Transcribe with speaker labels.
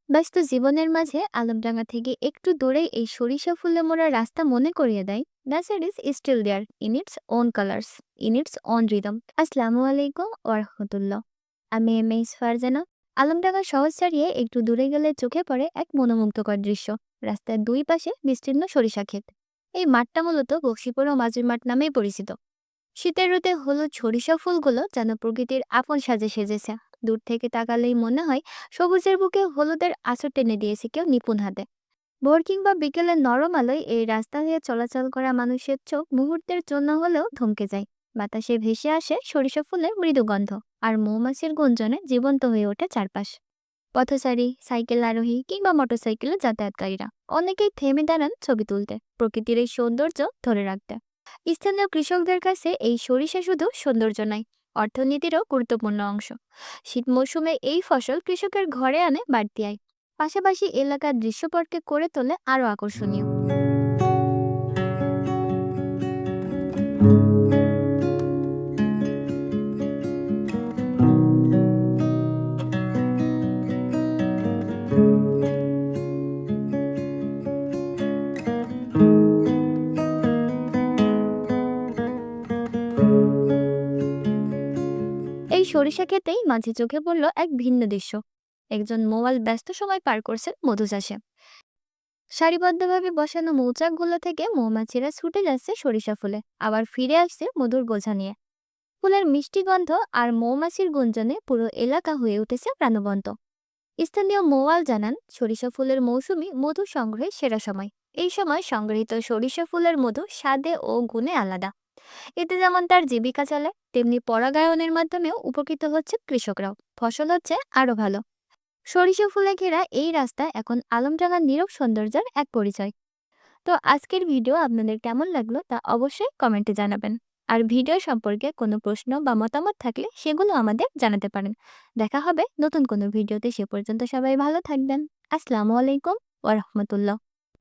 Speaker 1: ব্যস্ত জীবনের মাঝে আলমডাঙ্গা থেকে একটু দূরেই এই সরিষা ফুলে মোড়া রাস্তা মনে করিয়ে দেয় nature is still there in its own colours, in its own rhythm. আসসালামু আলাইকুম ওরহমতুল্লাহ। আমি এম এইস ফারজানা। আলমডাঙ্গা শহর ছাড়িয়ে একটু দূরে গেলে চোখে পড়ে এক মনোমুগ্ধকর দৃশ্য। রাস্তার দুই পাশে বিস্তীর্ণ সরিষা ক্ষেত। এই মাঠটা মূলত বক্সিপুর ও মাজুর মাঠ নামেই পরিচিত। শীতের রোদে হলুদ সরিষা ফুলগুলো যেন প্রকৃতির আপন সাজে সেজেছে। দূর থেকে তাকালেই মনে হয় সবুজের বুকে হলুদের আঁচড় টেনে দিয়েছে কেউ নিপুণ হাতে। ভোর কিংবা বিকেলের নরম আলোয় এই রাস্তা দিয়ে চলাচল করা মানুষের চোখ মুহূর্তের জন্য হলেও থমকে যায়। বাতাসে ভেসে আসে সরিষা ফুলের মৃদু গন্ধ, আর মৌমাছির গুঞ্জনে জীবন্ত হয়ে ওঠে চারপাশ। পথচারী, সাইকেল আরোহী কিংবা মোটরসাইকেলে যাতায়াতকারীরা অনেকেই থেমে দাঁড়ান ছবি তুলতে, প্রকৃতির এই সৌন্দর্য ধরে রাখতে। স্থানীয় কৃষকদের কাছে এই সরিষা শুধু সৌন্দর্য নয়, অর্থনীতিরও গুরুত্বপূর্ণ অংশ। শীত মৌসুমে এই ফসল কৃষকের ঘরে আনে বাড়তি আয়, পাশাপাশি এলাকার দৃশ্যপটকে করে তোলে আরও আকর্ষণীয়। এই সরিষা খেতেই মাঝে চোখে পড়ল এক ভিন্ন দৃশ্য। একজন মোয়াল ব্যস্ত সময় পার করছেন মধু চাষে। সারিবদ্ধভাবে বসানো মৌচাকগুলো থেকে মৌমাছিরা ছুটে যাচ্ছে সরিষা ফুলে, আবার ফিরে আসছে মধুর বোঝা নিয়ে। ফুলের মিষ্টি গন্ধ আর মৌমাছির গুঞ্জনে পুরো এলাকা হয়ে উঠেছে প্রাণবন্ত। স্থানীয় মৌয়াল জানান, সরিষা ফুলের মৌসুমি মধু সংগ্রহের সেরা সময়। এই সময় সংগৃহীত সরিষা ফুলের মধু স্বাদে ও গুণে আলাদা। এতে যেমন তার জীবিকা চলে, তেমনি পরাগায়নের মাধ্যমেও উপকৃত হচ্ছে কৃষকরাও। ফসল হচ্ছে আরো ভালো। সরিষা ফুলে ঘেরা এই রাস্তা এখন আলমডাঙ্গার নীরব সৌন্দর্যের এক পরিচয়। তো আজকের ভিডিও আপনাদের কেমন লাগলো তা অবশ্যই কমেন্টে জানাবেন। আর ভিডিও সম্পর্কে কোনো প্রশ্ন বা মতামত থাকলে সেগুলো আমাদের জানাতে পারেন। দেখা হবে নতুন কোনো ভিডিওতে, সে পর্যন্ত সবাই ভালো থাকবেন। আসসালামু আলাইকুম ওয়া রাহমাতুল্লাহ।